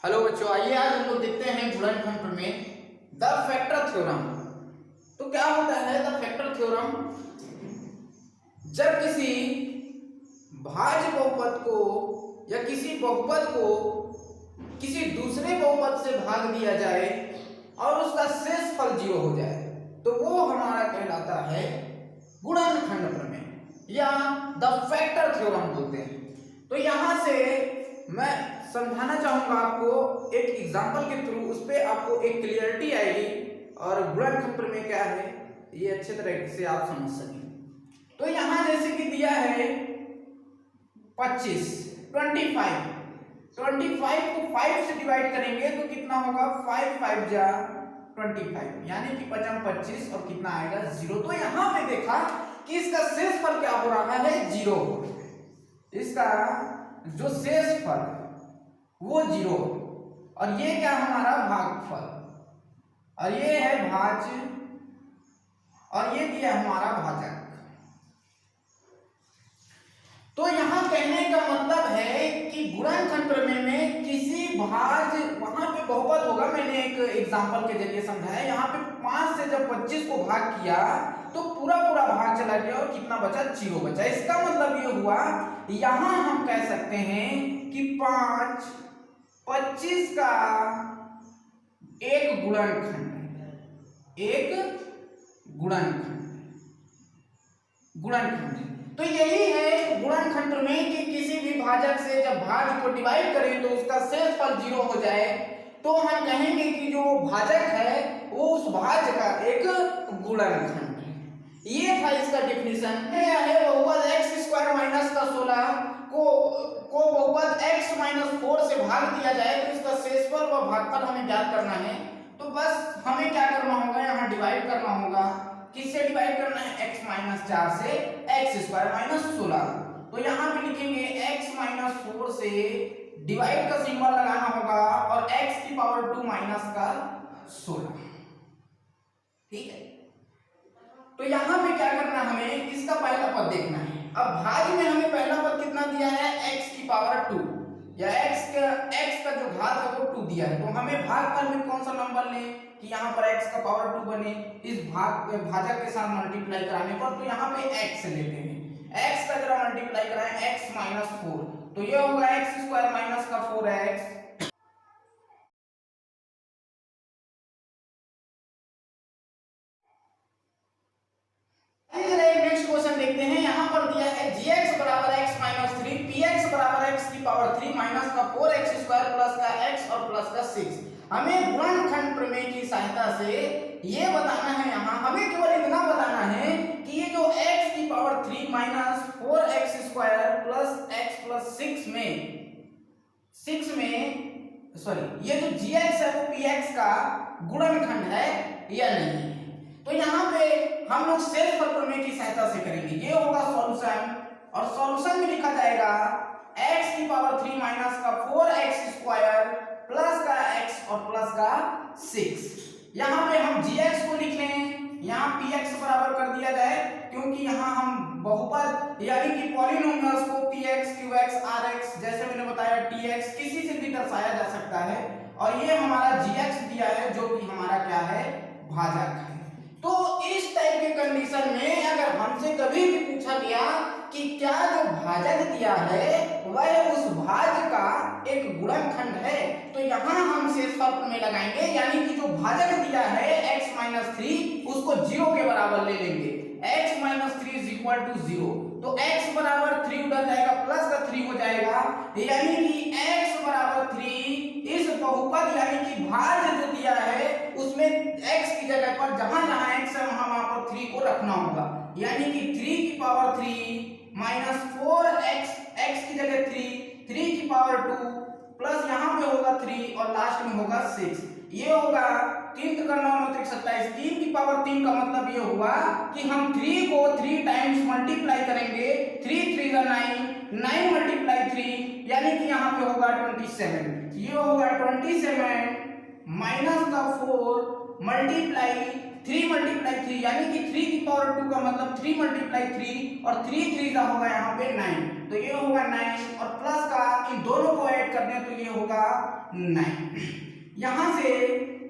Hello बच्चों, आइए आज हम लोग देखते हैं गुणनखंड में द फैक्टर थ्योरम। तो क्या होता है द फैक्टर थ्योरम? जब किसी भाज्य बहुपद को या किसी बहुपद को किसी दूसरे बहुपद से भाग दिया जाए और उसका शेषफल 0 हो जाए तो वो हमारा कहलाता है गुणनखंड प्रमेय या द फैक्टर थ्योरम बोलते हैं। तो यहां से मैं समझाना चाहूंगा आपको एक एग्जांपल के थ्रू, उस पे आपको एक क्लियरिटी आएगी और गुणनखंड प्रमेय क्या है ये अच्छे तरह से आप समझ सकें। तो यहां जैसे कि दिया है 25 25 को 5 से डिवाइड करेंगे तो कितना होगा 5 5 जा 25, यानी कि 25 और कितना आएगा 0। तो यहां पे देखा कि इसका शेषफल क्या हो रहा है 0। इसका जो शेषफल वो 0 और ये क्या हमारा भागफल और ये है भाज्य और ये दिया हमारा भाजक। तो यहां कहने का मतलब है कि गुणनखंड प्रमेय में किसी भाज्य, वहां पे बहुपद होगा, मैंने एक एग्जांपल के जरिए समझाया। यहाँ पे 5 से जब 25 को भाग किया तो पूरा पूरा भाग चला गया और कितना बचा 0 बचा। इसका मतलब ये हुआ, यहां हम कह सकते हैं कि 5 25 का एक गुणनखंड है, एक गुणनखंड। तो यही है गुणनखंड में कि किसी भी भाजक से जब भाज्य को डिवाइड करें तो उसका शेषफल 0 हो जाए तो हम कहेंगे कि जो भाजक है वो उस भाज्य का एक गुणनखंड है। ये था इसका डेफिनेशन। यह है बहुपद x² माइनस का 16 को बहुपद x माइनस 4 से भाग दिया जाए तो इसका शेषफल व भागफल हमें ज्ञात करना है। तो बस हमें क्या करना होगा, यहाँ डिवाइड करना होगा। किससे डिवाइड करना है? x माइनस 4 से x² माइनस 16। तो यहाँ पे लिखेंगे x माइनस 4 से डिवाइड का सिंबल लगाना होगा और x की पावर 2 माइनस का 16। ठीक है, तो यहाँ पे क्या करना, हमें इसका पहला पद देखना है। अब भाज्य में हमें पहला पद कितना दिया है? x की पावर 2 या x का जो घात है वो 2 दिया है। तो हमें भागफल में कौन सा नंबर लें कि यहाँ पर x का पावर 2 बने इस भाजक के साथ मल्टीप्लाई कराने पर। तो यहाँ पे x लेते हैं, x का जरा मल्टीप्लाई कराएं x माइनस 4 तो ये होगा x² माइनस का 4x। नेक्स्ट क्वेश्चन देखते हैं। यहाँ पर दिया है gx बराबर x माइनस 3, px बराबर x की पावर 3 माइनस का 4x² प्लस का x और प्लस का 6। हमें गुणनखंड प्रमेय की सहायता से ये बताना है, यहाँ हमें केवल इतना बताना है कि ये जो x की power 3 minus 4x² plus x plus 6 में ये जो gx है वो px का गुणनखंड है या नहीं। तो यहाँ पे हम लोग शेषफल प्रमेय की सहायता से करेंगे। ये होगा सॉल्यूशन और सॉल्यूशन में लिखा जाएगा x की पावर 3 माइनस का 4x² प्लस का x और प्लस का 6। यहाँ पे हम gx को लिख लें, यहाँ px बराबर कर दिया जाए क्योंकि यहाँ हम बहुपद यानी कि पॉलिनोमियल्स को px qx rx जैसे मैंने बताया tx किसी से भी दर्शाया जा सकता है और ये हमारा gx दिया है जो कि हमारा क्या है, भाजक है। तो इस टाइप के कंडीशन में अगर हमसे कभी भी पूछा गया कि क्या जो भाजक दिया है वह उस भाज्य का एक गुणनखंड है तो यहाँ हम शेषफल प्रमेय लगाएंगे, यानी कि जो भाजक दिया है x माइनस 3 उसको 0 के बराबर ले लेंगे। x minus 3 is equal to 0 तो x बराबर 3 उधर जाएगा प्लस का 3 हो जाएगा, यानी कि x बराबर 3 इस बहुपद यानी कि भाज्य जो दिया है उसमें x की जगह पर जहां जहां x है वहां पर 3 को रखना होगा, यानी कि 3 की पावर 3 माइनस 4x, x की जगह 3 की पावर 2 प्लस यहाँ पे होगा 3 और लास्ट में होगा 6। ये होगा 3 का 9 27, 3 की पावर 3 का मतलब ये हुआ कि हम 3 को 3 टाइम्स मल्टीप्लाई करेंगे, 3 3 का 9 मल्टीप्लाई 3 यानी कि यहाँ पे होगा 27। ये होगा 27 माइनस का 4 मल्टीप्लाई 3 मल्टीप्लाई 3 यानी कि 3 की पावर 2 का मतलब 3 मल्टीप्लाई 3 और 3 3 का होगा यहाँ पे 9, तो ये होगा 9 और प्लस का इन दोनों को ऐड कर दें तो ये होगा 9। यहाँ से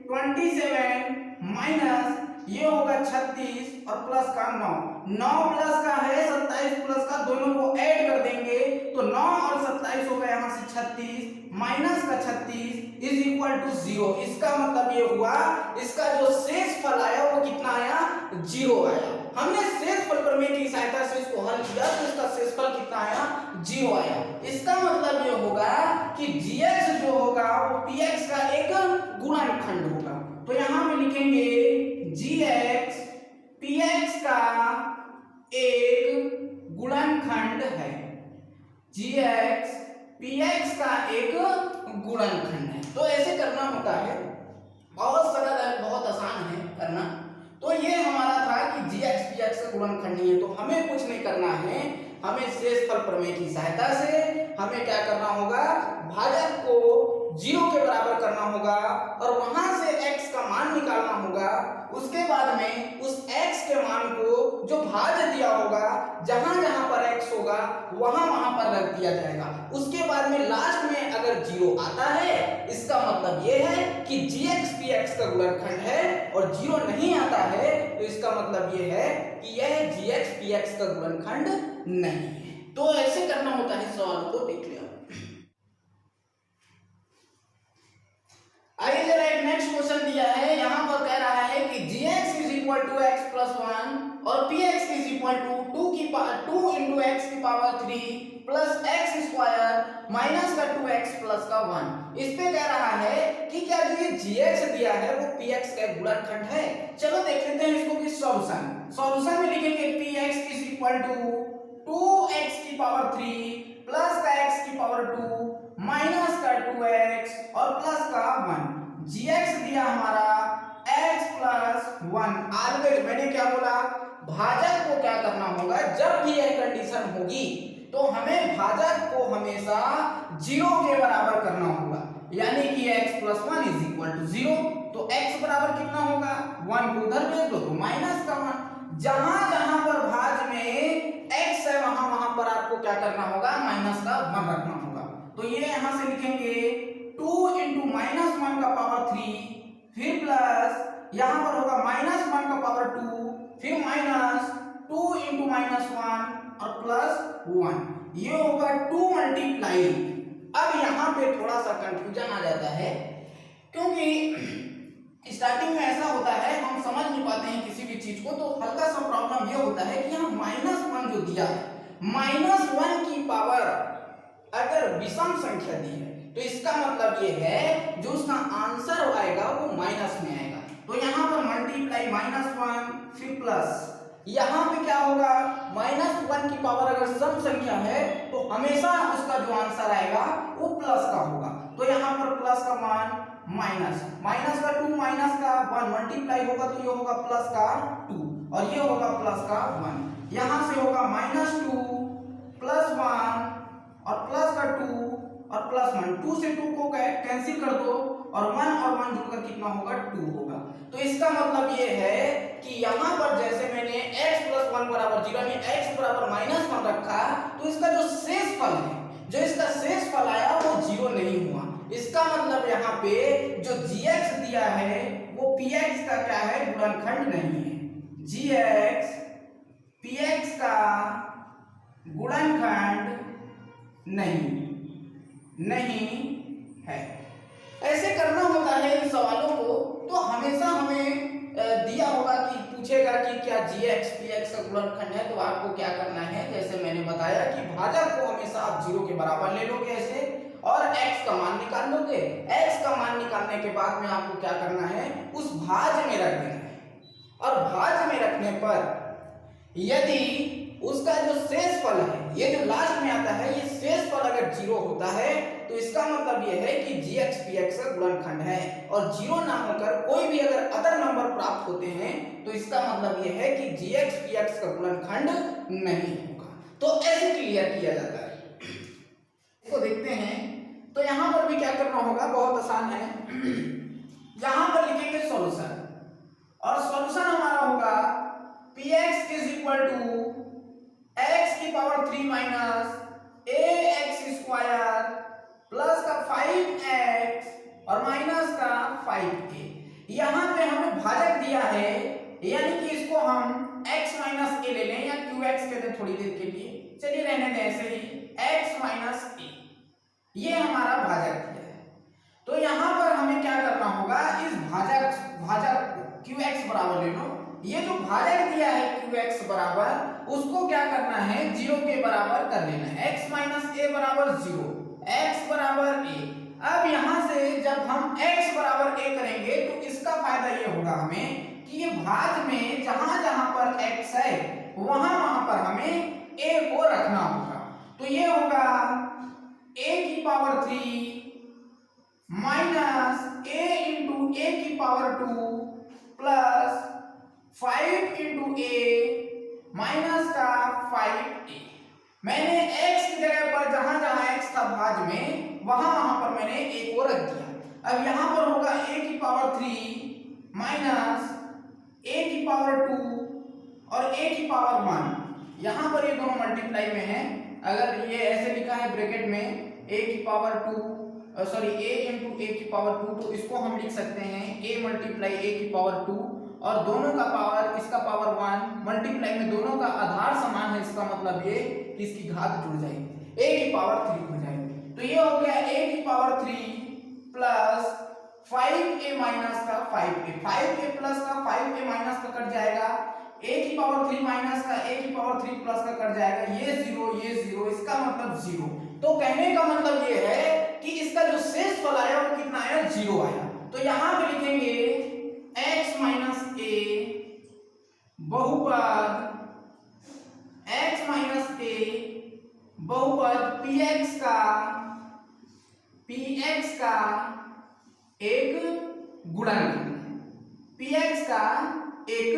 27 माइनस ये होगा 36 और प्लस का 9, 9 प्लस का है 27 प्लस का, दोनों को ऐड कर देंगे तो 9 और 27 होगा यहाँ से 36 माइनस का 36 इज इक्वल टू 0। इसका मतलब ये हुआ इसका जो शेष फल आया वो कितना आया, 0 आया। हमने शेष फल प्रमेय की सहायता से इसको हल किया तो इसका शेषफल कितना आया, 0 आया। इसका मतलब ये होगा कि gx जो होगा वो px का एक गुणनखंड होगा। तो यहां पे लिखेंगे gx px का एक गुणनखंड है, gx px का एक गुणनखंड है। तो ऐसे करना होता है, बहुत सरल है, बहुत आसान है करना। तो ये हमारा था कि gx px का गुणनखंड नहीं है, तो हमें कुछ नहीं करना है, हमें शेषफल प्रमेय की सहायता से हमें क्या करना होगा, भाजक को 0 के बराबर करना होगा और वहां से x का मान निकालना होगा। उसके बाद में उस x के मान को जो भाज्य दिया होगा जहां जहां पर x होगा वहां वहां पर रख दिया जाएगा। उसके बाद में लास्ट में अगर 0 आता है इसका मतलब ये है कि gx px का गुणनखंड है, और 0 नहीं आता है तो इसका मतलब ये है कि यह gx px का गुणनखंड नहीं है। तो ऐसे करना होता है, सवाल को देख लिया। आइए जरा एक नेक्स्ट क्वेश्चन दिया है, यहां पर कह रहा है कि gx is equal to x plus 1 और px is equal to 2 into x की power 3 plus x square minus का 2x प्लस का 1। इस पे कह रहा है कि क्या जो ये gx दिया है वो px का गुणनखंड है। चलो देख लेते हैं इसको कि सॉल्यूशन में लिखेंगे px is equal to 2x की पावर 3 प्लस का x की पावर 2 माइनस का 2x और प्लस का 1। gx दिया हमारा x प्लस 1। ऑलवेज मैंने क्या बोला, भाजक को क्या करना होगा, जब भी यह कंडीशन होगी तो हमें भाजक को हमेशा 0 के बराबर करना होगा, यानी कि x plus 1 is equal to 0। तो x बराबर कितना होगा, 1 को उधर भेज दो तो माइनस का 1। जहां जहां पर भाज्य में x है वहां वहां पर आपको क्या करना होगा, माइनस का 1 रखना होगा। तो ये यहां से लिखेंगे 2 इंटू माइनस 1 का पावर 3 फिर प्लस यहां पर होगा माइनस 1 का पावर 2 फिर माइनस 2 इंटू माइनस 1 और प्लस 1। ये होगा 2 मल्टीप्लाई। अब यहां पे थोड़ा सा कंफ्यूजन आ जाता है, क्योंकि स्टार्टिंग में ऐसा होता है हम समझ नहीं पाते हैं किसी भी चीज को, तो हल्का सा प्रॉब्लम ये होता है कि यहाँ -1 जो दिया है, -1 की पावर अगर विषम संख्या दी है तो इसका मतलब ये है जो उसका आंसर आएगा वो माइनस में आएगा। तो यहाँ पर मल्टीप्लाई -1 फिर प्लस, यहाँ पे क्या होगा, -1 की पावर अगर सम संख्या है तो हमेशा उसका जो आंसर आएगा वो प्लस का होगा। तो यहाँ पर प्लस का मान माइनस का 2 माइनस का 1 मल्टीप्लाई होगा तो ये होगा प्लस का 2 और ये होगा प्लस का 1। यहां से होगा -2 प्लस 1 और प्लस का 2 और प्लस 1। 2 से 2 को कैंसिल कर दो और 1 और 1 जुड़कर कितना होगा, 2 होगा। तो इसका मतलब ये है कि यहाँ पर जैसे मैंने x प्लस 1 बराबर 0 में x बराबर -1 रखा तो इसका जो शेष फल है, जो इसका शेष फल आया वो 0 नहीं हुआ। इसका मतलब यहाँ पे जो gx दिया है वो px का क्या है, गुणनखंड नहीं है। gx px का गुणनखंड नहीं है। ऐसे करना होता है इन सवालों को। तो हमेशा हमें दिया होगा कि पूछेगा कि क्या gx px का गुणनखंड है, तो आपको क्या करना है, जैसे मैंने बताया कि भाजक को हमेशा आप 0 के बराबर ले लोगे ऐसे और x का मान निकाल लोगे। x का मान निकालने के बाद में आपको क्या करना है, उस भाज्य में रख देना है और भाज्य में रखने पर यदि उसका जो शेष फल है, ये जो लास्ट में आता है, ये शेष फल अगर 0 होता है तो इसका मतलब ये है कि gx px का गुणनखंड है। और 0 ना होकर कोई भी अगर अदर नंबर प्राप्त होते हैं तो इसका मतलब ये है कि gx px का गुणनखंड नहीं होगा। तो ऐसे क्लियर किया जाता है। इसको देखते हैं तो यहां पर भी क्या करना होगा, बहुत आसान है। यहां पर लिखेंगे सॉल्यूशन। और सॉल्यूशन हमारा होगा px is equal to x की power 3 minus ax square plus का 5x और माइनस का 5a। यहां पे हमें भाजक दिया है, यानी कि इसको हम x माइनस a ले लें या qx कहते हैं थोड़ी देर के लिए, चलिए रहने दें ऐसे ही, x माइनस a ये हमारा भाजक दिया है। तो यहां पर हमें क्या करना होगा, इस भाजक qx बराबर ले लो, ये जो भाजक दिया है qx बराबर, उसको क्या करना है, 0 के बराबर कर लेना है। x माइनस a बराबर 0, x बराबर a। अब यहां से जब हम x बराबर a करेंगे तो इसका फायदा ये होगा हमें कि ये भाज में जहां जहां पर x है वहां पर हमें a को रखना होगा। तो ये होगा a की power 3 minus a into a की power 2 plus 5 into a minus का 5a। मैंने x की जगह पर जहां जहां x था भाज में वहां पर मैंने a को रख दिया। अब यहां पर होगा a की पावर 3 माइनस a की पावर 2 और a की पावर 1। यहां पर ये दोनों मल्टीप्लाई में है, अगर ये ऐसे लिखा है ब्रैकेट में a की power 2 sorry a into a की पावर 2, तो इसको हम लिख सकते हैं a मल्टीप्लाई a की पावर 2 और दोनों का पावर, इसका पावर 1 मल्टीप्लाई में दोनों का आधार समान है, इसका मतलब ये कि इसकी घात जुड़ जाएगी, a की पावर 3 हो जाएगी। तो ये हो गया a की पावर 3 प्लस 5a माइनस का 5a, 5a प्लस का 5a माइनस का कट जाएगा, a की पावर 3 माइनस का a की पावर 3 प्लस का कट जाएगा, ये 0, इसका मतलब 0। तो कहने का मतलब ये है कि इसका जो शेष फल आया वो कितना आया, 0 आया। तो यहां पे लिखेंगे x माइनस a बहुपद x माइनस a बहुपद px का एक गुणनखंड है, px का एक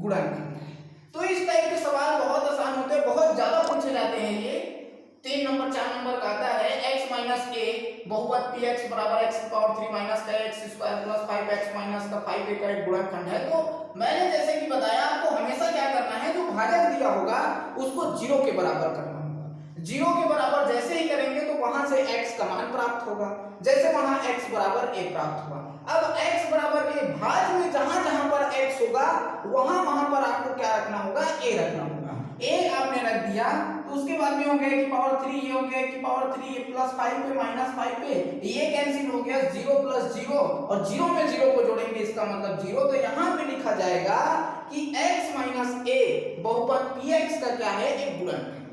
गुणनखंड है। तो इस टाइप के सवाल बहुत आसान होते हैं, बहुत ज्यादा पूछे जाते हैं। ये 3 नंबर 4 नंबर का आता है, x माइनस a बहुपद px बराबर x की पावर 3 माइनस का x square plus 5x minus का 5a का एक गुणनखंड है। तो मैंने जैसे कि बताया आपको हमेशा क्या करना है, जो भाजक दिया होगा उसको 0 के बराबर करना होगा। 0 के बराबर जैसे ही करेंगे तो वहां से x का मान प्राप्त होगा, जैसे वहां x बराबर a प्राप्त हुआ। अब x बराबर a भाज में जहां जहां पर x होगा वहां पर आपको क्या रखना होगा, a रखना होगा। a आपने रख दिया तो उसके बाद में हो गया कि पावर 3, ये हो गया कि पावर 3 प्लस 5 माइनस 5 ये कैंसिल हो गया, 0 प्लस 0 और 0 में 0 को जोड़ेंगे इसका मतलब 0। तो यहां पे लिखा जाएगा कि x माइनस a बहुपद px का क्या है, एक गुणनखंड।